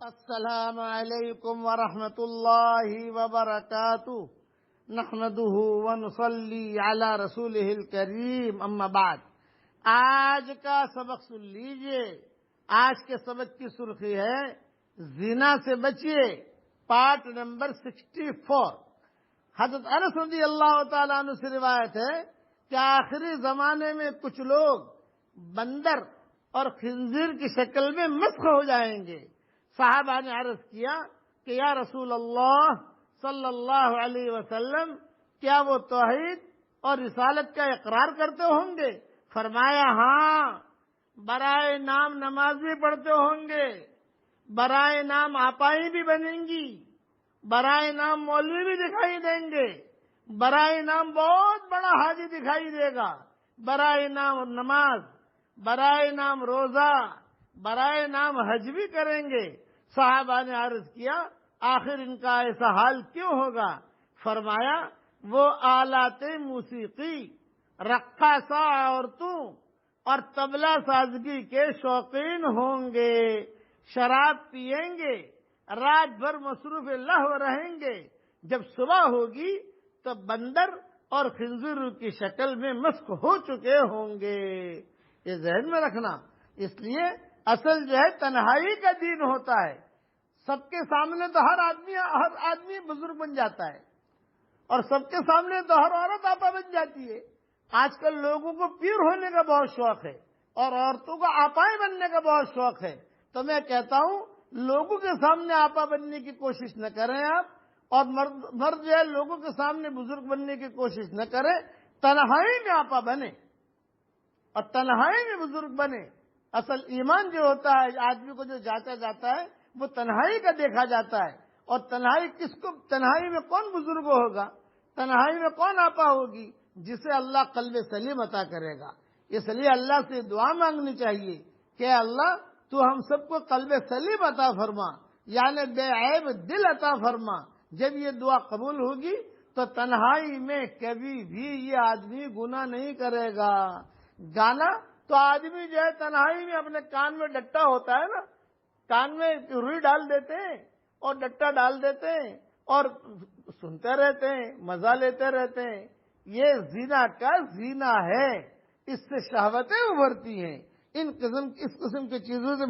السلام علیکم ورحمۃ اللہ وبرکاتہ نحمدہ ونصلی علی رسولہ الکریم اما بعد۔ آج کا سبق سن لیجئے۔ آج کے سبق کی سرخی ہے زنا سے بچیے، پارٹ نمبر 64۔ حضرت انس رضی اللہ تعالیٰ عنہ سے روایت ہے کہ آخری زمانے میں کچھ لوگ بندر اور خنزیر کی شکل میں مسخ ہو جائیں گے۔ صحابہ نے عرض کیا کہ یا رسول اللہ صلی اللہ علیہ وسلم، کیا وہ توحید اور رسالت کا اقرار کرتے ہوں گے؟ فرمایا ہاں، برائے نام نمازی پڑھتے ہوں گے، برائے نام آپائی بھی بنیں گی، برائے نام مولوی بھی دکھائی دیں گے، برائے نام بہت بڑا حاجی دکھائی دے گا، برائے نام نماز، برائے نام روزہ، برائے نام حج بھی کریں گے۔ صحابہ نے عرض کیا آخر ان کا ایسا حال کیوں ہوگا؟ فرمایا وہ آلات موسیقی، رقاصہ عورتوں اور طبلہ سازگی کے شوقین ہوں گے، شراب پیئیں گے، رات بھر مصروف لہو رہیں گے، جب صبح ہوگی تو بندر اور خنزیر کی شکل میں مسخ ہو چکے ہوں گے۔ یہ ذہن میں رکھنا۔ اس لیے اصل جو ہے تنہائی کا دین ہوتا ہے۔ سب کے سامنے تو ہر آدمی بزرگ بن جاتا ہے، اور سب کے سامنے تو ہر عورت آپا بن جاتی ہے۔ آج کل لوگوں کو پیر ہونے کا بہت شوق ہے اور عورتوں کو آپائیں بننے کا بہت شوق ہے۔ تو میں کہتا ہوں لوگوں کے سامنے آپا بننے کی کوشش نہ کریں آپ، اور مرد جو ہے لوگوں کے سامنے بزرگ بننے کی کوشش نہ کریں، تنہائی میں آپا بنے اور تنہائی میں بزرگ بنے۔ اصل ایمان جو ہوتا ہے آدمی کو جو جاتا جاتا ہے وہ تنہائی کا دیکھا جاتا ہے۔ اور تنہائی میں کون بزرگ ہوگا، تنہائی میں کون آپا ہوگی؟ جسے اللہ قلب سلیم عطا کرے گا۔ اس لیے اللہ سے دعا مانگنی چاہیے کہ اللہ تو ہم سب کو قلب سلیم عطا فرما، یعنی بے عیب دل عطا فرما۔ جب یہ دعا قبول ہوگی تو تنہائی میں کبھی بھی یہ آدمی گناہ نہیں کرے گا۔ گانا تو آدمی جو ہے تنہائی میں اپنے کان میں ڈٹا ہوتا ہے نا، کان میں روئی ڈال دیتے ہیں اور ڈٹا ڈال دیتے ہیں اور سنتے رہتے ہیں، مزہ لیتے رہتے ہیں۔ یہ زنا کا زنا ہے، اس سے شہوتیں ابھرتی ہیں۔ اس قسم کی چیزوں سے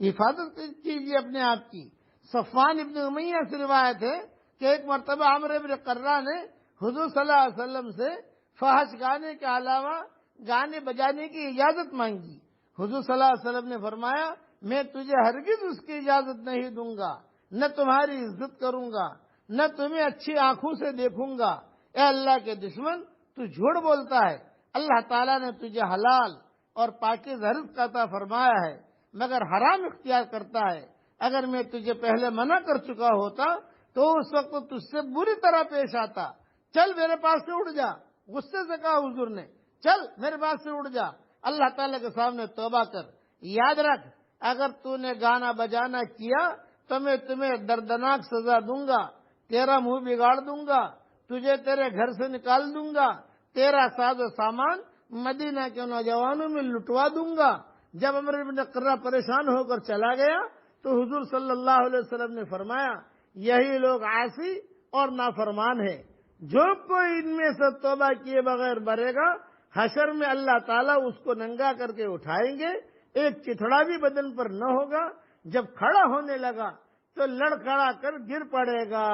حفاظت کیجیے اپنے آپ کی۔ صفوان ابن امیہ سے روایت ہے کہ ایک مرتبہ عمرو بن قرہ نے حضور صلی اللہ علیہ وسلم سے فحش گانے کے علاوہ گانے بجانے کی اجازت مانگی۔ حضور صلی اللہ علیہ وسلم نے فرمایا میں تجھے ہرگز اس کی اجازت نہیں دوں گا، نہ تمہاری عزت کروں گا، نہ تمہیں اچھی آنکھوں سے دیکھوں گا۔ اے اللہ کے دشمن، تو جھوٹ بولتا ہے، اللہ تعالیٰ نے تجھے حلال اور پاکیزہ رزق عطا فرمایا ہے مگر حرام اختیار کرتا ہے۔ اگر میں تجھے پہلے منع کر چکا ہوتا تو اس وقت تجھ سے بری طرح پیش آتا۔ چل میرے پاس سے اٹھ جا۔ غصے سے کہا حضور نے، چل میرے پاس سے اٹھ جا، اللہ تعالیٰ کے سامنے توبہ کر۔ یاد رکھ اگر تو نے گانا بجانا کیا تو میں تمہیں دردناک سزا دوں گا، تیرا منہ بگاڑ دوں گا، تجھے تیرے گھر سے نکال دوں گا، تیرا ساز و سامان مدینہ کے نوجوانوں میں لٹوا دوں گا۔ جب عمرو بن قرہ پریشان ہو کر چلا گیا تو حضور صلی اللہ علیہ وسلم نے فرمایا یہی لوگ عاصی اور نافرمان ہیں۔ جو کوئی ان میں سے توبہ کیے بغیر مرے گا حشر میں اللہ تعالیٰ اس کو ننگا کر کے اٹھائیں گے، ایک چتھڑا بھی بدن پر نہ ہوگا۔ جب کھڑا ہونے لگا تو لڑ کھڑا کر گر پڑے گا۔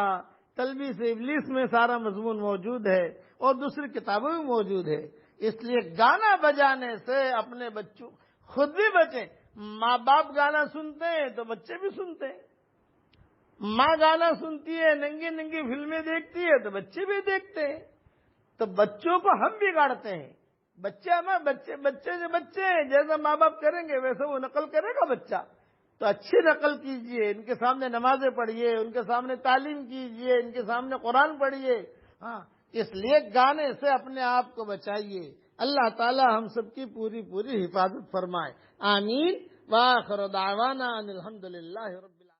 تلبیس ابلیس میں سارا مضمون موجود ہے اور دوسری کتابوں میں موجود ہے۔ اس لیے گانا بجانے سے اپنے بچوں خود بھی بچیں۔ ماں باپ گانا سنتے ہیں تو بچے بھی سنتے ہیں، ماں گانا سنتی ہے، ننگی ننگی فلمیں دیکھتی ہے تو بچے بھی دیکھتے ہیں۔ تو بچوں کو ہم بگاڑتے ہیں۔ بچے جو بچے ہیں جیسا ماں باپ کریں گے ویسے وہ نقل کرے گا بچہ۔ تو اچھی نقل کیجئے، ان کے سامنے نمازیں پڑھیے، ان کے سامنے تعلیم کیجئے، ان کے سامنے قرآن پڑھیے۔ ہاں، اس لیے گانے سے اپنے آپ کو بچائیے۔ اللہ تعالی ہم سب کی پوری حفاظت فرمائے، آمین۔ وآخر دعوانا ان الحمدللہ رب